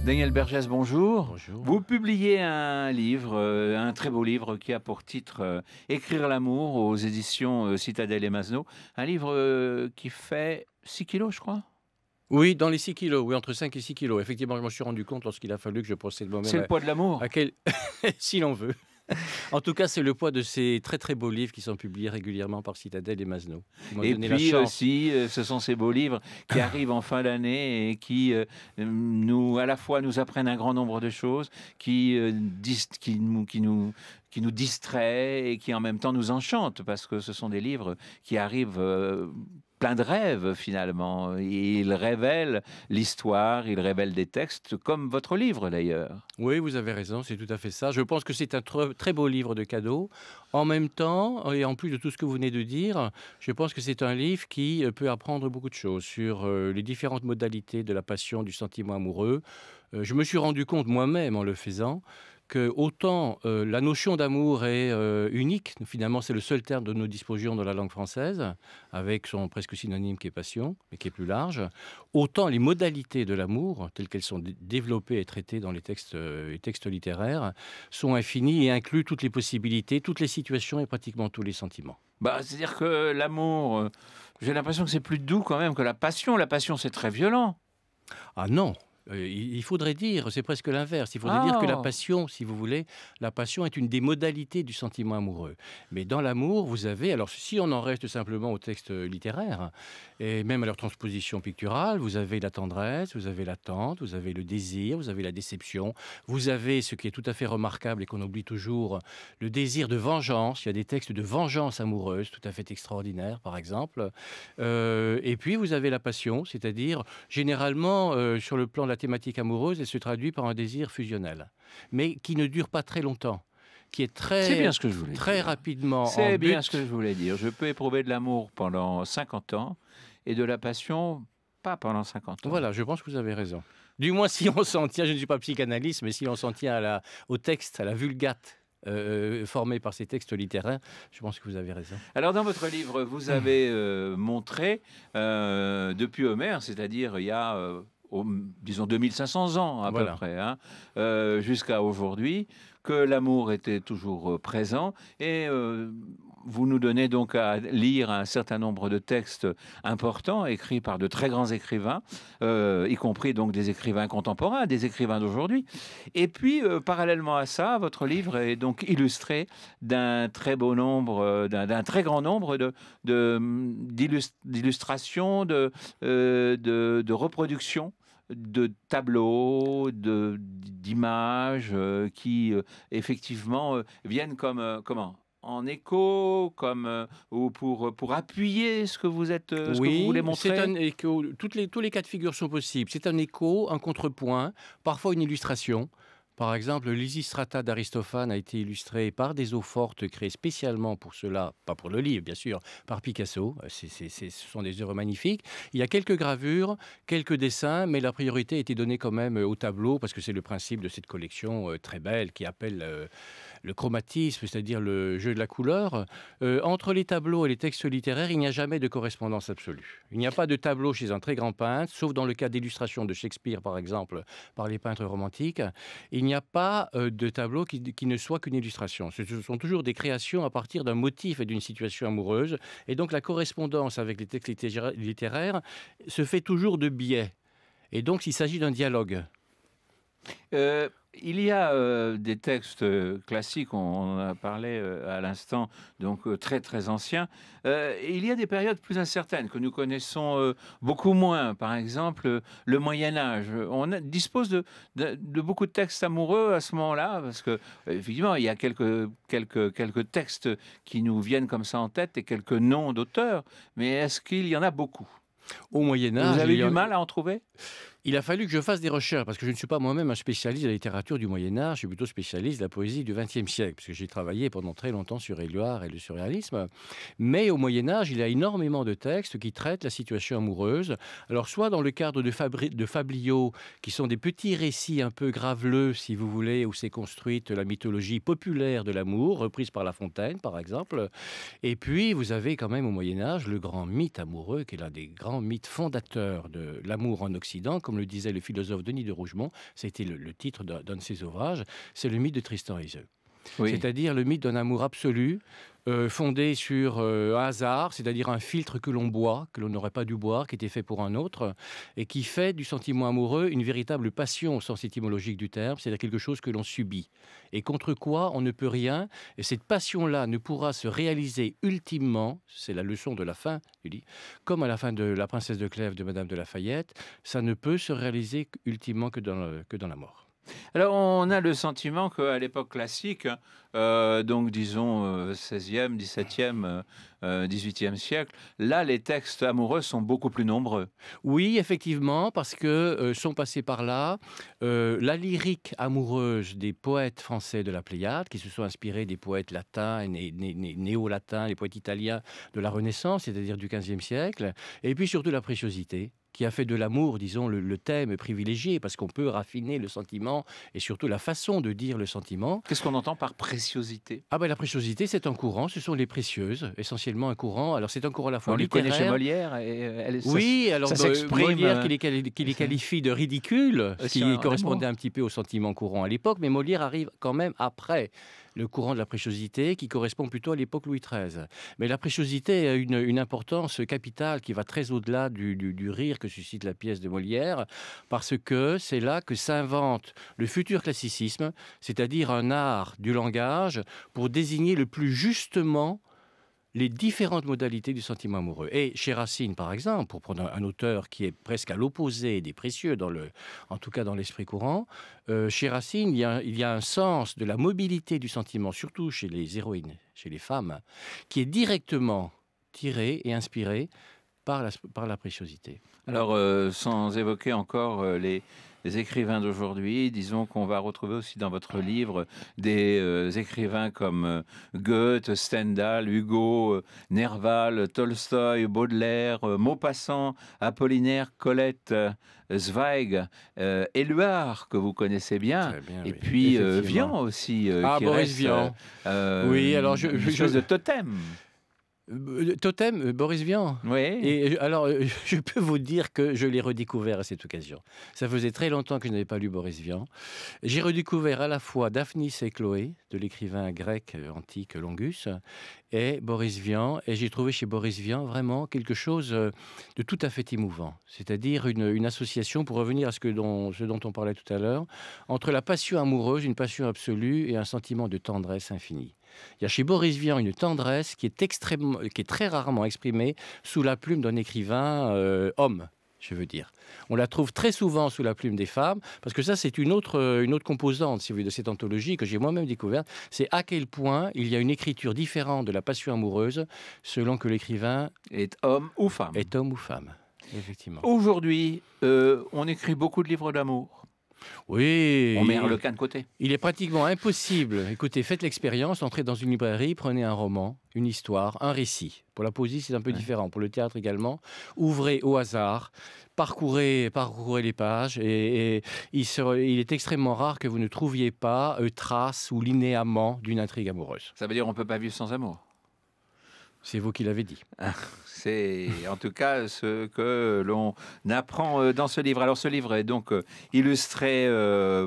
Daniel Bergès, bonjour. Bonjour. Vous publiez un livre, un très beau livre qui a pour titre Écrire l'amour aux éditions Citadel et Masneau. Un livre qui fait 6 kilos, je crois. Oui, dans les 6 kilos, oui, entre 5 et 6 kilos. Effectivement, je m'en suis rendu compte lorsqu'il a fallu que je procède C'est moi-même le poids de l'amour. à quel si l'on veut. En tout cas, c'est le poids de ces très, très beaux livres qui sont publiés régulièrement par Citadel et Masneau, qui m'ont Et donné la puis chance. aussi, ce sont ces beaux livres qui arrivent en fin d'année et qui à la fois nous apprennent un grand nombre de choses, qui nous distraient et qui en même temps nous enchantent, parce que ce sont des livres qui arrivent plein de rêves finalement. Et ils révèlent l'histoire, ils révèlent des textes, comme votre livre d'ailleurs. Oui, vous avez raison, c'est tout à fait ça. Je pense que c'est un très beau livre de cadeau. En même temps, et en plus de tout ce que vous venez de dire, je pense que c'est un livre qui peut apprendre beaucoup de choses sur les différentes modalités de la passion, du sentiment amoureux. Je me suis rendu compte moi-même en le faisant que autant la notion d'amour est unique, finalement c'est le seul terme dont nous disposions dans la langue française, avec son presque synonyme qui est passion, mais qui est plus large, autant les modalités de l'amour, telles qu'elles sont développées et traitées dans les textes littéraires, sont infinies et incluent toutes les possibilités, toutes les situations et pratiquement tous les sentiments. Bah, c'est-à-dire que l'amour, j'ai l'impression que c'est plus doux quand même que la passion. La passion, c'est très violent. Ah non, il faudrait dire, c'est presque l'inverse, il faudrait dire que la Ah, passion, si vous voulez, la passion est une des modalités du sentiment amoureux. Mais dans l'amour, vous avez, alors si on en reste simplement au texte littéraire, et même à leur transposition picturale, vous avez la tendresse, vous avez l'attente, vous avez le désir, vous avez la déception, vous avez, ce qui est tout à fait remarquable et qu'on oublie toujours, le désir de vengeance. Il y a des textes de vengeance amoureuse tout à fait extraordinaires, par exemple. Et puis vous avez la passion, c'est-à-dire généralement sur le plan de la thématique amoureuse, elle se traduit par un désir fusionnel, mais qui ne dure pas très longtemps, qui est c'est bien ce que je voulais très dire. rapidement en C'est but. bien ce que je voulais dire. Je peux éprouver de l'amour pendant 50 ans et de la passion pas pendant 50 ans. Voilà, je pense que vous avez raison. Du moins, si on s'en tient, je ne suis pas psychanalyste, mais si on s'en tient au texte, à la vulgate formée par ces textes littéraires, je pense que vous avez raison. Alors dans votre livre, vous avez montré depuis Homère, c'est-à-dire il y a disons 2500 ans à peu Voilà. près, hein, jusqu'à aujourd'hui, que l'amour était toujours présent et vous nous donnez donc à lire un certain nombre de textes importants écrits par de très grands écrivains, y compris donc des écrivains contemporains, des écrivains d'aujourd'hui. Et puis parallèlement à ça, votre livre est donc illustré d'un très beau nombre, d'un très grand nombre d'illustrations, de reproductions de tableaux, d'images qui effectivement viennent comme comment en écho, comme ou pour appuyer ce que vous êtes, ce que vous voulez Oui, c'est montrer. un écho. Tous les cas de figure sont possibles. C'est un écho, un contrepoint, parfois une illustration. Par exemple, l'Lysistrata d'Aristophane a été illustré par des eaux-fortes créées spécialement pour cela, pas pour le livre bien sûr, par Picasso. Ce sont des œuvres magnifiques. Il y a quelques gravures, quelques dessins, mais la priorité a été donnée quand même au tableau, parce que c'est le principe de cette collection très belle qui appelle le chromatisme, c'est-à-dire le jeu de la couleur. Entre les tableaux et les textes littéraires, il n'y a jamais de correspondance absolue. Il n'y a pas de tableau chez un très grand peintre, sauf dans le cas d'illustration de Shakespeare, par exemple, par les peintres romantiques. Il n'y a pas de tableau qui ne soit qu'une illustration. Ce sont toujours des créations à partir d'un motif et d'une situation amoureuse. Et donc la correspondance avec les textes littéraires se fait toujours de biais. Et donc il s'agit d'un dialogue. Il y a des textes classiques, on en a parlé à l'instant, donc très très anciens. Et il y a des périodes plus incertaines que nous connaissons beaucoup moins. Par exemple, le Moyen Âge. Dispose de beaucoup de textes amoureux à ce moment-là, parce que effectivement, il y a quelques textes qui nous viennent comme ça en tête et quelques noms d'auteurs. Mais est-ce qu'il y en a beaucoup? Au Moyen Vous Âge, avez du mal à en trouver? il a fallu que je fasse des recherches, parce que je ne suis pas moi-même un spécialiste de la littérature du Moyen-Âge, je suis plutôt spécialiste de la poésie du XXe siècle, parce que j'ai travaillé pendant très longtemps sur Éluard et le surréalisme. Mais au Moyen-Âge, il y a énormément de textes qui traitent la situation amoureuse. Alors, soit dans le cadre de fabliaux, qui sont des petits récits un peu graveleux, si vous voulez, où s'est construite la mythologie populaire de l'amour, reprise par La Fontaine, par exemple. Et puis, vous avez quand même au Moyen-Âge le grand mythe amoureux, qui est l'un des grands mythes fondateurs de l'amour en Occident, comme le disait le philosophe Denis de Rougemont, c'était le titre d'un de ses ouvrages, c'est le mythe de Tristan et Iseult. Oui. C'est-à-dire le mythe d'un amour absolu, fondé sur un hasard, c'est-à-dire un filtre que l'on boit, que l'on n'aurait pas dû boire, qui était fait pour un autre, et qui fait du sentiment amoureux une véritable passion au sens étymologique du terme, c'est-à-dire quelque chose que l'on subit, et contre quoi on ne peut rien, et cette passion-là ne pourra se réaliser ultimement, c'est la leçon de la fin du livre, comme à la fin de La Princesse de Clèves de Madame de Lafayette, ça ne peut se réaliser ultimement que dans la mort. Alors, on a le sentiment qu'à l'époque classique, donc disons 16e, 17e, 18e siècle, là, les textes amoureux sont beaucoup plus nombreux. Oui, effectivement, parce que sont passés par là la lyrique amoureuse des poètes français de la Pléiade, qui se sont inspirés des poètes latins et néo-latins, les poètes italiens de la Renaissance, c'est-à-dire du XVe siècle, et puis surtout la préciosité, qui a fait de l'amour, disons, le thème privilégié, parce qu'on peut raffiner le sentiment et surtout la façon de dire le sentiment. Qu'est-ce qu'on entend par préciosité? Ah ben la préciosité, c'est un courant, ce sont les précieuses, essentiellement un courant. Alors c'est un courant à la fois On les connaît chez littéraire. Molière. Oui, alors ça s'exprime, Molière qui les qualifie de ridicules, ce sur qui un correspondait amour. un petit peu au sentiment courant à l'époque, mais Molière arrive quand même après le courant de la préciosité qui correspond plutôt à l'époque Louis XIII. Mais la préciosité a une importance capitale qui va très au-delà du rire que suscite la pièce de Molière, parce que c'est là que s'invente le futur classicisme, c'est-à-dire un art du langage pour désigner le plus justement les différentes modalités du sentiment amoureux. Et chez Racine, par exemple, pour prendre un auteur qui est presque à l'opposé des précieux, en tout cas dans l'esprit courant, chez Racine, il y a un sens de la mobilité du sentiment, surtout chez les héroïnes, chez les femmes, qui est directement tiré et inspiré par la préciosité. Alors, sans évoquer encore les écrivains d'aujourd'hui, disons qu'on va retrouver aussi dans votre livre des écrivains comme Goethe, Stendhal, Hugo, Nerval, Tolstoï, Baudelaire, Maupassant, Apollinaire, Colette, Zweig, Éluard, que vous connaissez bien, Très bien, et oui. puis Effectivement. Vian aussi, qui Boris reste Vian. Oui, alors une espèce de totem. Totem, Boris Vian. Oui. Et alors, je peux vous dire que je l'ai redécouvert à cette occasion. Ça faisait très longtemps que je n'avais pas lu Boris Vian. J'ai redécouvert à la fois Daphnis et Chloé, de l'écrivain grec antique Longus, et Boris Vian. Et j'ai trouvé chez Boris Vian vraiment quelque chose de tout à fait émouvant. C'est-à-dire une association, pour revenir à ce dont on parlait tout à l'heure, entre la passion amoureuse, une passion absolue, et un sentiment de tendresse infinie. Il y a chez Boris Vian une tendresse qui est très rarement exprimée sous la plume d'un écrivain homme, je veux dire. On la trouve très souvent sous la plume des femmes, parce que ça, c'est une autre composante, si vous voulez, de cette anthologie que j'ai moi-même découverte. C'est à quel point il y a une écriture différente de la passion amoureuse selon que l'écrivain Est homme ou femme. est homme ou femme. Effectivement. Aujourd'hui, on écrit beaucoup de livres d'amour. Oui. On met Harlequin de côté. Il est pratiquement impossible. Écoutez, faites l'expérience, entrez dans une librairie, prenez un roman, une histoire, un récit. Pour la poésie, c'est un peu différent. Pour le théâtre également. Ouvrez au hasard, parcourez les pages et il est extrêmement rare que vous ne trouviez pas trace ou linéament d'une intrigue amoureuse. Ça veut dire qu'on ne peut pas vivre sans amour. C'est vous qui l'avez dit. C'est en tout cas ce que l'on apprend dans ce livre. Alors ce livre est donc illustré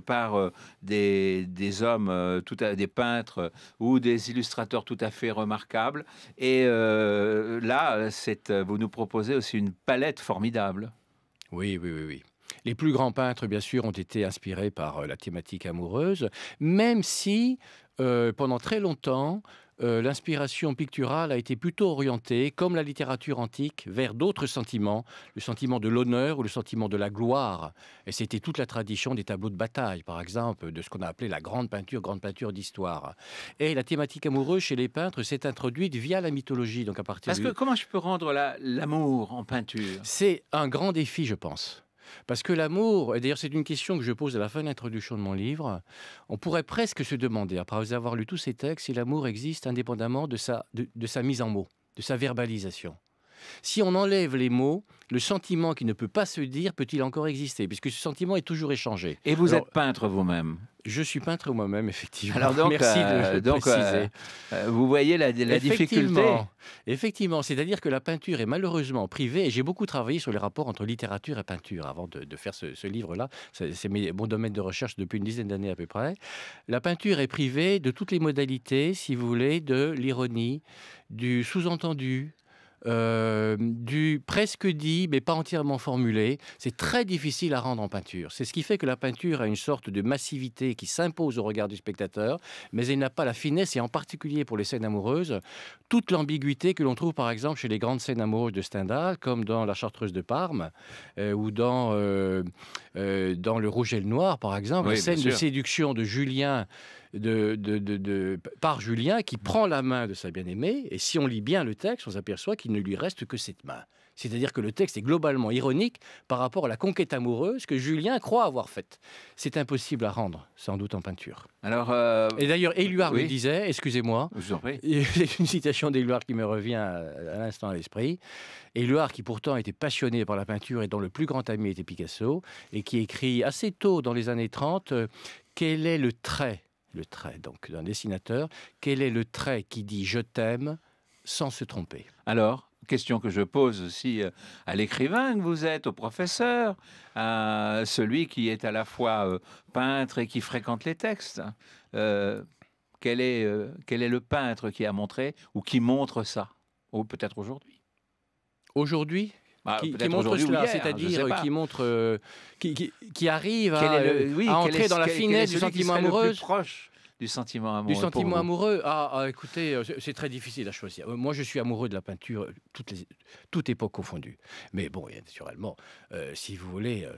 par des hommes, des peintres ou des illustrateurs tout à fait remarquables. Et là, vous nous proposez aussi une palette formidable. Oui. Les plus grands peintres, bien sûr, ont été inspirés par la thématique amoureuse, même si, pendant très longtemps, l'inspiration picturale a été plutôt orientée, comme la littérature antique, vers d'autres sentiments, le sentiment de l'honneur ou le sentiment de la gloire. Et c'était toute la tradition des tableaux de bataille, par exemple, de ce qu'on a appelé la grande peinture d'histoire. Et la thématique amoureuse chez les peintres s'est introduite via la mythologie. Donc à partir Parce que comment je peux rendre l'amour en peinture? C'est un grand défi, je pense. Parce que l'amour, et d'ailleurs c'est une question que je pose à la fin de l'introduction de mon livre, on pourrait presque se demander, après avoir lu tous ces textes, si l'amour existe indépendamment de sa mise en mots, de sa verbalisation. Si on enlève les mots, le sentiment qui ne peut pas se dire peut-il encore exister? Puisque ce sentiment est toujours échangé. Et vous Alors, êtes peintre vous-même? Je suis peintre moi-même, effectivement. Alors donc, Merci de préciser. vous voyez la difficulté. Effectivement, c'est-à-dire que la peinture est malheureusement privée, et j'ai beaucoup travaillé sur les rapports entre littérature et peinture avant de faire ce livre-là. C'est mon domaine de recherche depuis une dizaine d'années à peu près. La peinture est privée de toutes les modalités, si vous voulez, de l'ironie, du sous-entendu, du presque dit, mais pas entièrement formulé. C'est très difficile à rendre en peinture. C'est ce qui fait que la peinture a une sorte de massivité qui s'impose au regard du spectateur, mais elle n'a pas la finesse, et en particulier pour les scènes amoureuses, toute l'ambiguïté que l'on trouve par exemple chez les grandes scènes amoureuses de Stendhal, comme dans La Chartreuse de Parme, ou dans Le Rouge et le Noir, par exemple, Oui, la scène bien de sûr. séduction de Julien par Julien qui prend la main de sa bien-aimée, et si on lit bien le texte, on s'aperçoit qu'il ne lui reste que cette main. C'est-à-dire que le texte est globalement ironique par rapport à la conquête amoureuse que Julien croit avoir faite. C'est impossible à rendre, sans doute en peinture. Alors, Et d'ailleurs, Éluard le oui, disait, excusez-moi, je vous en prie. c'est une citation d'Éluard qui me revient à l'instant à l'esprit. Éluard, qui pourtant était passionné par la peinture et dont le plus grand ami était Picasso, et qui écrit assez tôt dans les années 30, quel est le trait donc d'un dessinateur, quel est le trait qui dit je t'aime sans se tromper? Alors, question que je pose aussi à l'écrivain que vous êtes, au professeur, à celui qui est à la fois peintre et qui fréquente les textes. Euh, quel est le peintre qui a montré ou qui montre ça? Ou peut-être aujourd'hui. Aujourd'hui, Bah, qui peut-être montre aujourd'hui ou cela, hier, je sais c'est-à-dire pas. qui montre, qui arrive Quel est oui, à quel entrer est, dans la quel est finesse du celui qui sentiment serait le amoureux. plus proche du sentiment Du amoureux pour sentiment vous? amoureux, écoutez, c'est très difficile à choisir. Moi, je suis amoureux de la peinture, toute époque confondue. Mais bon, et naturellement, si vous voulez,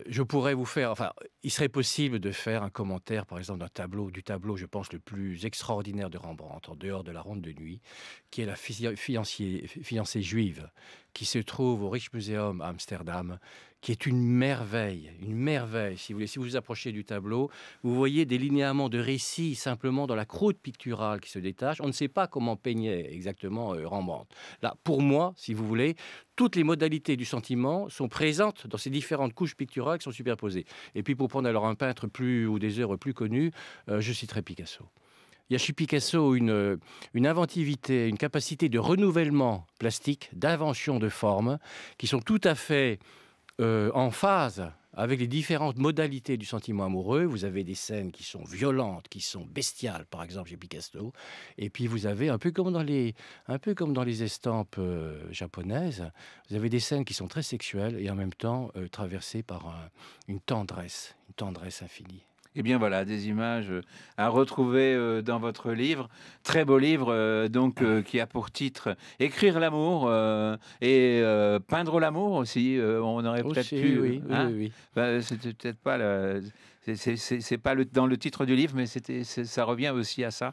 je pourrais vous faire, enfin, il serait possible de faire un commentaire, par exemple, du tableau, je pense, le plus extraordinaire de Rembrandt, En dehors de la ronde de nuit, qui est la fiancée juive, qui se trouve au Rijksmuseum à Amsterdam, qui est une merveille, si vous voulez. Si vous vous approchez du tableau, vous voyez des linéaments de récits simplement dans la croûte picturale qui se détache. On ne sait pas comment peignait exactement Rembrandt. Là, pour moi, si vous voulez, toutes les modalités du sentiment sont présentes dans ces différentes couches picturales qui sont superposées. Et puis pour prendre alors un peintre ou des œuvres plus connues, je citerai Picasso. Il y a chez Picasso une inventivité, une capacité de renouvellement plastique, d'invention de formes, qui sont tout à fait en phase avec les différentes modalités du sentiment amoureux. Vous avez des scènes qui sont violentes, qui sont bestiales, par exemple chez Picasso, et puis vous avez, un peu comme dans les estampes japonaises, vous avez des scènes qui sont très sexuelles et en même temps traversées par une tendresse infinie. Eh bien voilà, des images à retrouver dans votre livre. Très beau livre, qui a pour titre Écrire l'amour et peindre l'amour aussi. On aurait peut-être Aussi, pu. oui, Hein? oui. Ben, c'était peut-être pas c'est pas dans le titre du livre, mais ça revient aussi à ça,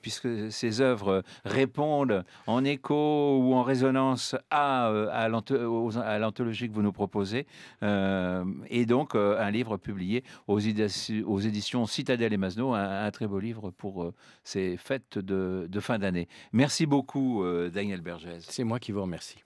puisque ces œuvres répondent en écho ou en résonance à l'anthologie que vous nous proposez, et donc un livre publié aux éditions Citadel et Masneau, un très beau livre pour ces fêtes de fin d'année. Merci beaucoup, Daniel Bergès. C'est moi qui vous remercie.